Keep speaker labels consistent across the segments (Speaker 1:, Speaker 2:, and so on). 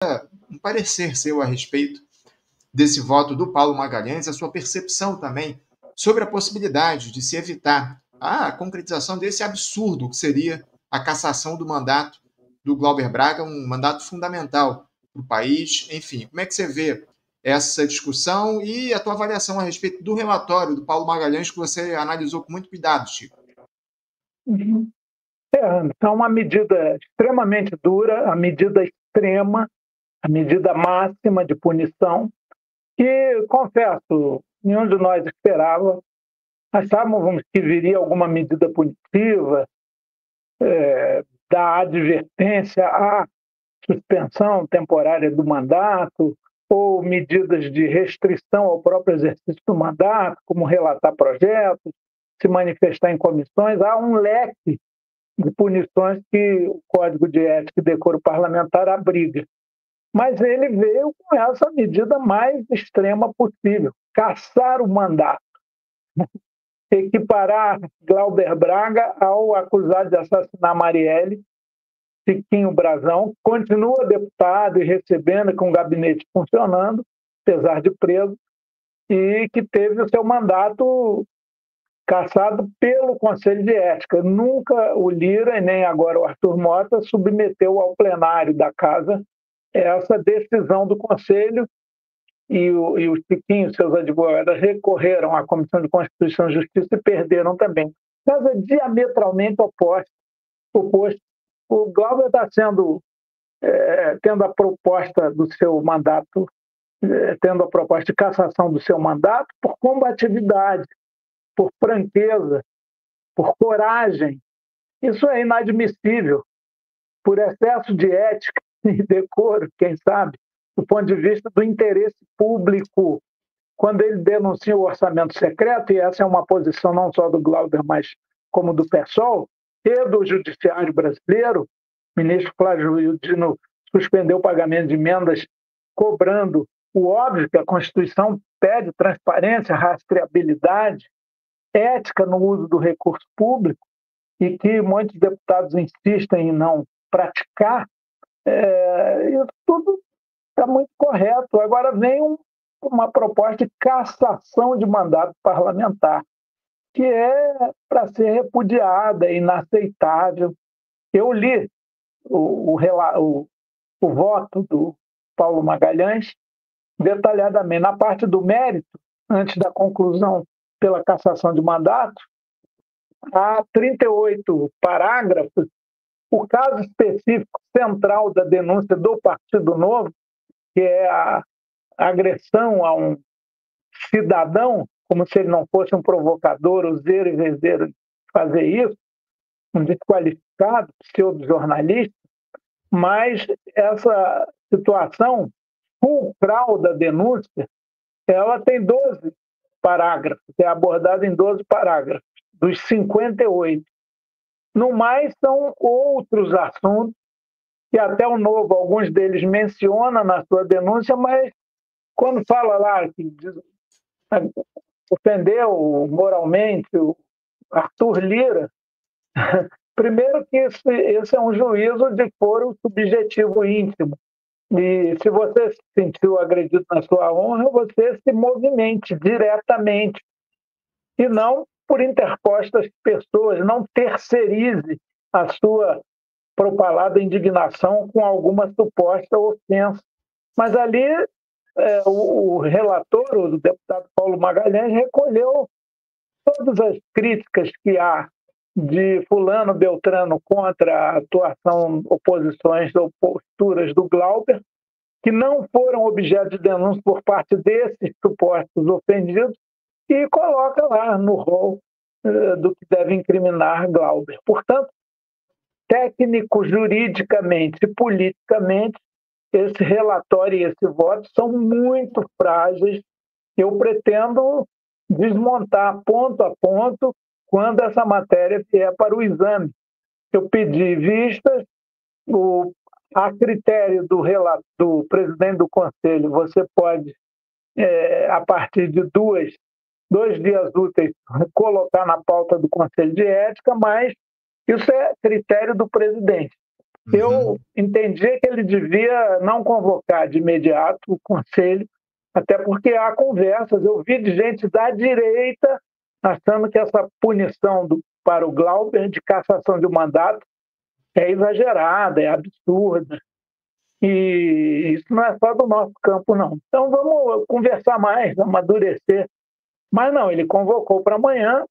Speaker 1: um parecer seu a respeito desse voto do Paulo Magalhães, a sua percepção também sobre a possibilidade de se evitar a concretização desse absurdo que seria a cassação do mandato do Glauber Braga, um mandato fundamental para o país. Enfim, como é que você vê essa discussão e a tua avaliação a respeito do relatório do Paulo Magalhães que você analisou com muito cuidado, Chico?
Speaker 2: Uhum. Então, uma medida extremamente dura, a medida extrema, a medida máxima de punição, que, confesso, nenhum de nós esperava. Achávamos que viria alguma medida punitiva, da advertência à suspensão temporária do mandato, ou medidas de restrição ao próprio exercício do mandato, como relatar projetos, se manifestar em comissões. Há um leque de punições que o Código de Ética e Decoro Parlamentar abriga. Mas ele veio com essa medida mais extrema possível, cassar o mandato, equiparar Glauber Braga ao acusado de assassinar Marielle, Chiquinho Brazão, continua deputado e recebendo, com o gabinete funcionando, apesar de preso, e que teve o seu mandato cassado pelo Conselho de Ética. Nunca o Lira, e nem agora o Arthur Mota, submeteu ao plenário da Casa essa decisão do Conselho, e o Chiquinho e seus advogados recorreram à Comissão de Constituição e Justiça e perderam também. Casa diametralmente oposto. O Glauber está tendo a proposta do seu mandato, tendo a proposta de cassação do seu mandato por combatividade, por franqueza, por coragem. Isso é inadmissível. Por excesso de ética e decoro, quem sabe, do ponto de vista do interesse público. Quando ele denuncia o orçamento secreto, e essa é uma posição não só do Glauber, mas como do PSOL, e do Judiciário brasileiro, o ministro Flávio Dino suspendeu o pagamento de emendas cobrando o óbvio que a Constituição pede: transparência, rastreabilidade, ética no uso do recurso público, e que muitos deputados insistem em não praticar. Isso tudo está muito correto. Agora vem uma proposta de cassação de mandato parlamentar, que é para ser repudiada, inaceitável. Eu li o voto do Paulo Magalhães detalhadamente. Na parte do mérito, antes da conclusão pela cassação de mandato, há 38 parágrafos. O caso específico central da denúncia do Partido Novo, que é a agressão a um cidadão, como se ele não fosse um provocador, useiro e vezeiro de fazer isso, um desqualificado, pseudo-jornalista, mas essa situação fulcral da denúncia, ela tem 12 parágrafos, é abordada em 12 parágrafos, dos 58. No mais, são outros assuntos que até o Novo, alguns deles menciona na sua denúncia, mas quando fala lá que ofendeu moralmente o Arthur Lira, primeiro que esse é um juízo de foro subjetivo íntimo. E se você se sentiu agredido na sua honra, você se movimente diretamente e não por interpostas pessoas, não terceirize a sua propalada indignação com alguma suposta ofensa. Mas ali o relator, o deputado Paulo Magalhães, recolheu todas as críticas que há de fulano Beltrano contra a atuação, oposições ou posturas do Glauber, que não foram objeto de denúncia por parte desses supostos ofendidos, e coloca lá no rol do que deve incriminar Glauber. Portanto, técnico, juridicamente e politicamente, esse relatório e esse voto são muito frágeis. Eu pretendo desmontar ponto a ponto quando essa matéria vier para o exame. Eu pedi vistas, a critério do presidente do Conselho, você pode, a partir de 2 dias úteis, colocar na pauta do Conselho de Ética, mas isso é critério do presidente. Eu entendi que ele devia não convocar de imediato o Conselho, até porque há conversas. Eu vi de gente da direita achando que essa punição para o Glauber de cassação de mandato é exagerada, é absurda. E isso não é só do nosso campo, não. Então vamos conversar mais, amadurecer. Mas não, ele convocou para amanhã.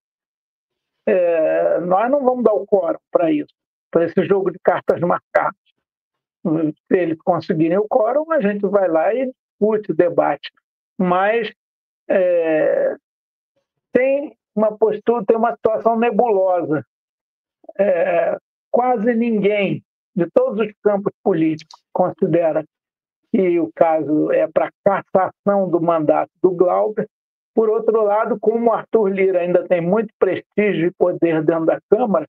Speaker 2: Nós não vamos dar o quórum para isso, para esse jogo de cartas marcadas. Se eles conseguirem o quórum, a gente vai lá e discute, debate. Mas tem uma postura, tem uma situação nebulosa. Quase ninguém de todos os campos políticos considera que o caso é para cassação do mandato do Glauber. Por outro lado, como o Arthur Lira ainda tem muito prestígio e poder dentro da Câmara,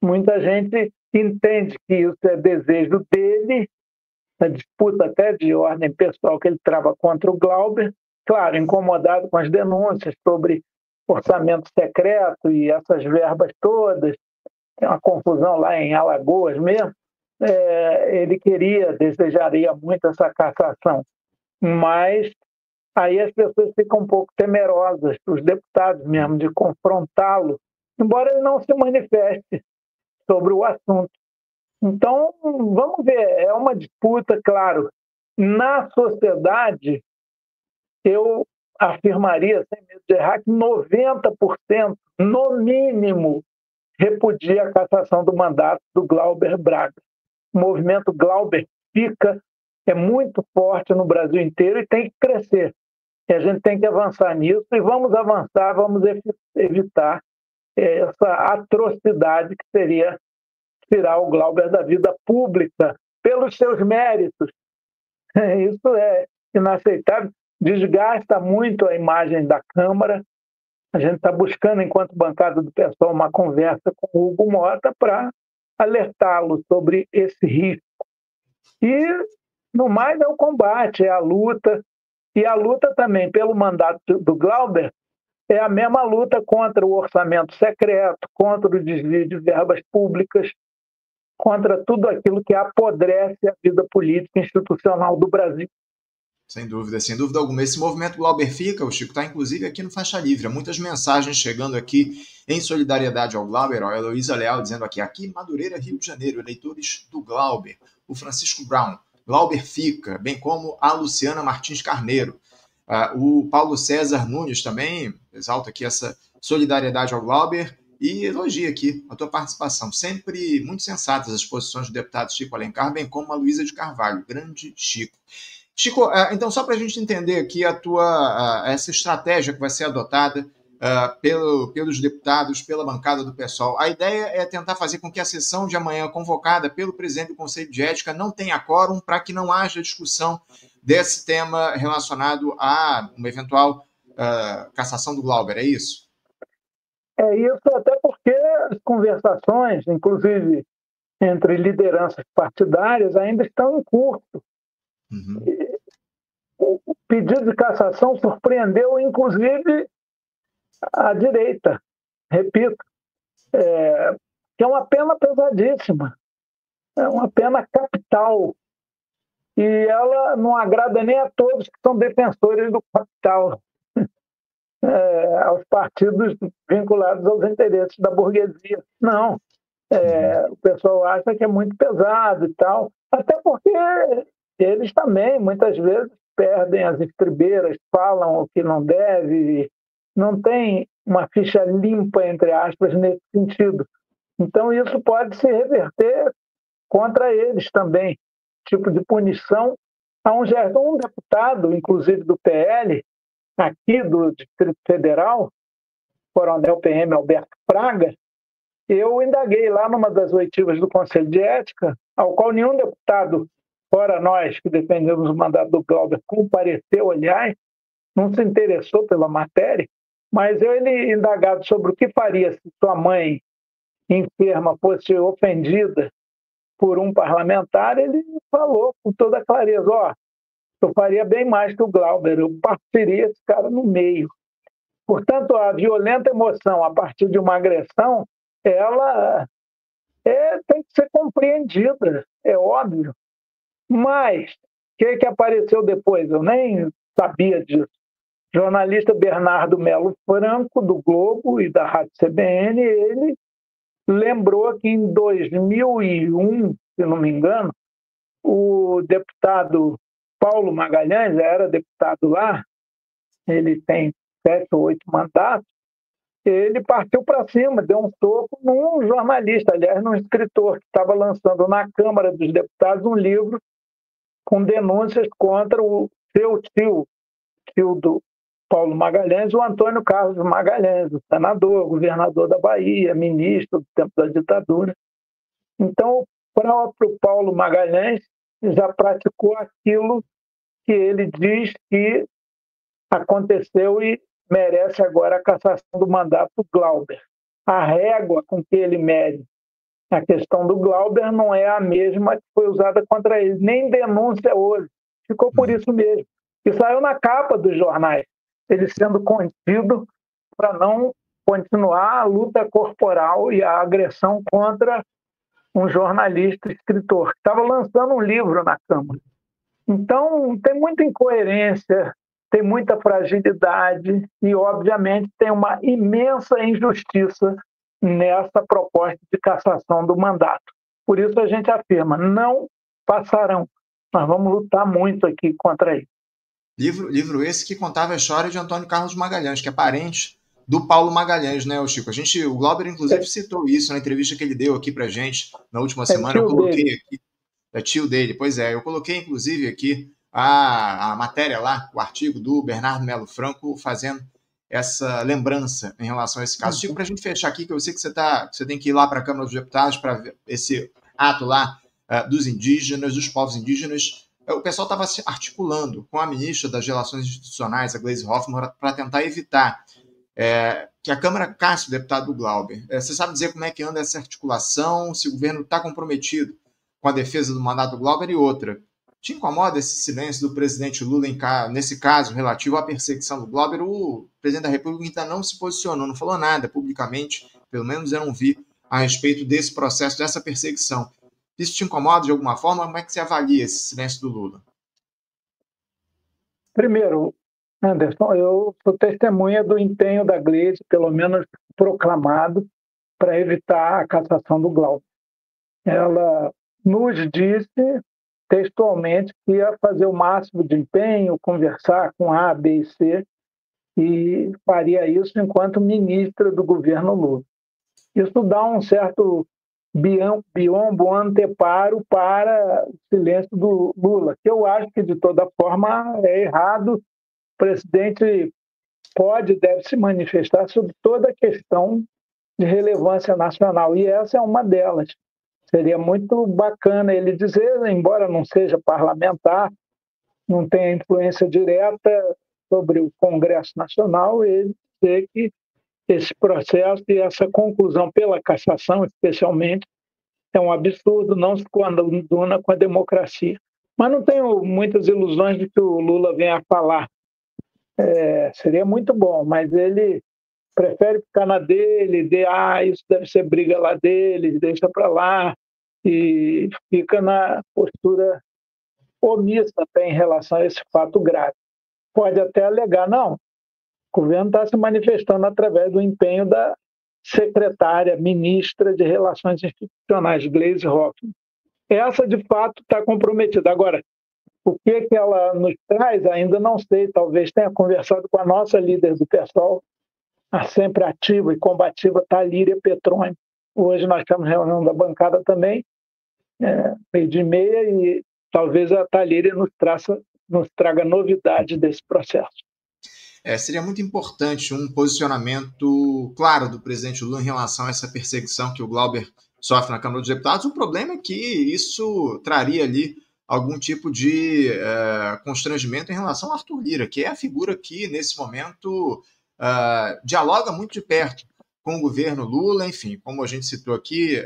Speaker 2: muita gente entende que isso é desejo dele, a disputa até de ordem pessoal que ele trava contra o Glauber, claro, incomodado com as denúncias sobre orçamento secreto e essas verbas todas, tem uma confusão lá em Alagoas mesmo, ele desejaria muito essa cassação, mas aí as pessoas ficam um pouco temerosas, os deputados mesmo, de confrontá-lo, embora ele não se manifeste sobre o assunto. Então, vamos ver, é uma disputa, claro. Na sociedade, eu afirmaria, sem medo de errar, que 90%, no mínimo, repudia a cassação do mandato do Glauber Braga. O movimento Glauber é muito forte no Brasil inteiro e tem que crescer. E a gente tem que avançar nisso e vamos avançar, vamos evitar essa atrocidade que seria tirar o Glauber da vida pública pelos seus méritos. Isso é inaceitável, desgasta muito a imagem da Câmara. A gente está buscando, enquanto bancada do PSOL, uma conversa com o Hugo Mota para alertá-lo sobre esse risco. E, no mais, é o combate, é a luta. E a luta também pelo mandato do Glauber é a mesma luta contra o orçamento secreto, contra o desvio de verbas públicas, contra tudo aquilo que apodrece a vida política e institucional do Brasil.
Speaker 1: Sem dúvida alguma. Esse movimento Glauber Fica, o Chico, está inclusive aqui no Faixa Livre. Há muitas mensagens chegando aqui em solidariedade ao Glauber. A Heloísa Leal dizendo aqui Madureira, Rio de Janeiro, eleitores do Glauber. O Francisco Brown, Glauber Fica, bem como a Luciana Martins Carneiro. O Paulo César Nunes também exalta aqui essa solidariedade ao Glauber e elogia aqui a tua participação. Sempre muito sensatas as posições do deputado Chico Alencar, bem como a Luísa de Carvalho. Grande Chico. Chico, então só para a gente entender aqui essa estratégia que vai ser adotada pelos deputados, pela bancada do PSOL, a ideia é tentar fazer com que a sessão de amanhã convocada pelo presidente do Conselho de Ética não tenha quórum para que não haja discussão desse tema relacionado a uma eventual cassação do Glauber, é isso?
Speaker 2: É isso, até porque as conversações, inclusive entre lideranças partidárias, ainda estão em curso. O pedido de cassação surpreendeu, inclusive, a direita. Repito, que é uma pena pesadíssima, é uma pena capital. E ela não agrada nem a todos que são defensores do capital, aos partidos vinculados aos interesses da burguesia. Não. O pessoal acha que é muito pesado e tal, até porque eles também, muitas vezes, perdem as estribeiras, falam o que não deve, não tem uma ficha limpa, entre aspas, nesse sentido. Então, isso pode se reverter contra eles também, tipo de punição. Há um deputado, inclusive do PL, aqui do Distrito Federal, Coronel PM Alberto Fraga, eu indaguei lá numa das oitivas do Conselho de Ética, ao qual nenhum deputado, fora nós que defendemos o mandato do Glauber, compareceu, aliás, não se interessou pela matéria, mas ele indagado sobre o que faria se sua mãe enferma fosse ofendida por um parlamentar, ele falou com toda clareza, eu faria bem mais que o Glauber, eu partiria esse cara no meio. Portanto, a violenta emoção a partir de uma agressão, ela tem que ser compreendida, é óbvio. Mas o que apareceu depois? Eu nem sabia disso. Jornalista Bernardo Melo Franco, do Globo e da Rádio CBN, ele lembrou que em 2001, se não me engano, o deputado Paulo Magalhães, era deputado lá, ele tem 7 ou 8 mandatos, ele partiu para cima, deu um soco num jornalista, aliás, num escritor que estava lançando na Câmara dos Deputados um livro com denúncias contra o seu tio do Paulo Magalhães, o Antônio Carlos Magalhães, o senador, governador da Bahia, ministro do tempo da ditadura. Então, o próprio Paulo Magalhães já praticou aquilo que ele diz que aconteceu e merece agora a cassação do mandato do Glauber. A régua com que ele mede a questão do Glauber não é a mesma que foi usada contra ele, nem denúncia hoje. Ficou por isso mesmo. E saiu na capa dos jornais, ele sendo contido para não continuar a luta corporal e a agressão contra um jornalista, escritor, que estava lançando um livro na Câmara. Então, tem muita incoerência, tem muita fragilidade e, obviamente, tem uma imensa injustiça nessa proposta de cassação do mandato. Por isso a gente afirma, não passarão. Nós vamos lutar muito aqui contra isso.
Speaker 1: Livro esse que contava a história de Antônio Carlos Magalhães, que é parente do Paulo Magalhães, né, Chico? O Glauber, inclusive, citou isso na entrevista que ele deu aqui pra gente na última semana. Eu coloquei aqui, é tio dele, pois é. Eu coloquei, inclusive, aqui a matéria lá, o artigo do Bernardo Melo Franco, fazendo essa lembrança em relação a esse caso. Chico, para a gente fechar aqui, que eu sei que você tem que ir lá para a Câmara dos Deputados para ver esse ato lá dos indígenas, dos povos indígenas. O pessoal estava se articulando com a ministra das Relações Institucionais, a Gleisi Hoffmann, para tentar evitar que a Câmara casse o deputado do Glauber. Você sabe dizer como é que anda essa articulação, se o governo está comprometido com a defesa do mandato do Glauber? E outra, te incomoda esse silêncio do presidente Lula nesse caso relativo à perseguição do Glauber? O presidente da República ainda não se posicionou, não falou nada publicamente, pelo menos eu não vi, a respeito desse processo, dessa perseguição. Isso te incomoda de alguma forma? Como é que você avalia esse silêncio do Lula?
Speaker 2: Primeiro, Anderson, eu sou testemunha do empenho da Gleisi, pelo menos proclamado, para evitar a cassação do Glauber. Ela nos disse textualmente que ia fazer o máximo de empenho, conversar com A, B e C, e faria isso enquanto ministra do governo Lula. Isso dá um certo biombo anteparo para o silêncio do Lula, que eu acho que, de toda forma, é errado. O presidente pode e deve se manifestar sobre toda a questão de relevância nacional, e essa é uma delas. Seria muito bacana ele dizer, embora não seja parlamentar, não tenha influência direta sobre o Congresso Nacional, ele dizer que esse processo e essa conclusão pela cassação, especialmente, é um absurdo, não se conduna com a democracia. Mas não tenho muitas ilusões de que o Lula venha a falar. Seria muito bom, mas ele prefere ficar na dele, isso deve ser briga lá dele, deixa para lá, e fica na postura omissa até em relação a esse fato grave. Pode até alegar, não, o governo está se manifestando através do empenho da secretária, ministra de Relações Institucionais, Gleisi Hoffmann. Essa, de fato, está comprometida. Agora, o que ela nos traz, ainda não sei, talvez tenha conversado com a nossa líder do PSOL, a sempre ativa e combativa Talíria Petroni. Hoje nós temos reunião da bancada também, 12h30, e talvez a Talíria nos traga novidades desse processo.
Speaker 1: Seria muito importante um posicionamento claro do presidente Lula em relação a essa perseguição que o Glauber sofre na Câmara dos Deputados. O problema é que isso traria ali algum tipo de constrangimento em relação ao Arthur Lira, que é a figura que, nesse momento, dialoga muito de perto com o governo Lula. Enfim, como a gente citou aqui,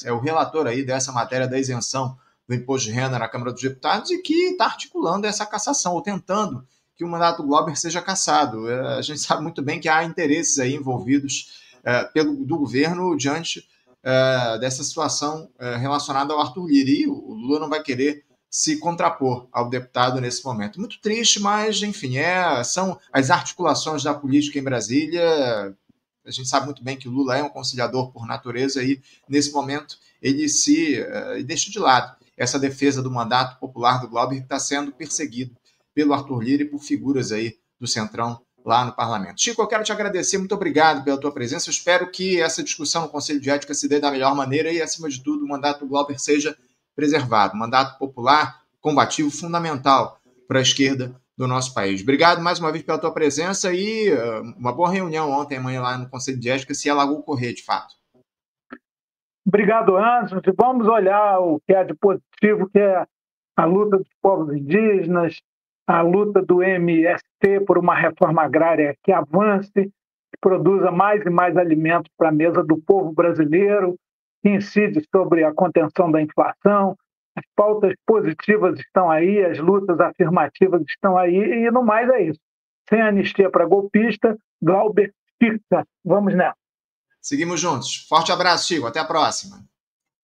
Speaker 1: é o relator aí dessa matéria da isenção do imposto de renda na Câmara dos Deputados e que está articulando essa cassação, ou tentando que o mandato do Glauber seja cassado. A gente sabe muito bem que há interesses aí envolvidos do governo diante dessa situação relacionada ao Arthur Lira. E o Lula não vai querer se contrapor ao deputado nesse momento. Muito triste, mas, enfim, são as articulações da política em Brasília. A gente sabe muito bem que o Lula é um conciliador por natureza e, nesse momento, ele se deixa de lado essa defesa do mandato popular do Glauber, que está sendo perseguido pelo Arthur Lira e por figuras aí do Centrão lá no parlamento. Chico, eu quero te agradecer, muito obrigado pela tua presença. Eu espero que essa discussão no Conselho de Ética se dê da melhor maneira e, acima de tudo, o mandato do Glauber seja preservado. Mandato popular, combativo, fundamental para a esquerda do nosso país. Obrigado mais uma vez pela tua presença e uma boa reunião ontem, amanhã, lá no Conselho de Ética, se ela ocorrer, de fato.
Speaker 2: Obrigado, Anderson. Vamos olhar o que é de positivo, que é a luta dos povos indígenas, a luta do MST por uma reforma agrária que avance, que produza mais e mais alimentos para a mesa do povo brasileiro, que incide sobre a contenção da inflação. As pautas positivas estão aí, as lutas afirmativas estão aí, e no mais é isso. Sem anistia para golpista, Glauber fixa. Vamos nessa.
Speaker 1: Seguimos juntos. Forte abraço, Chico. Até a próxima.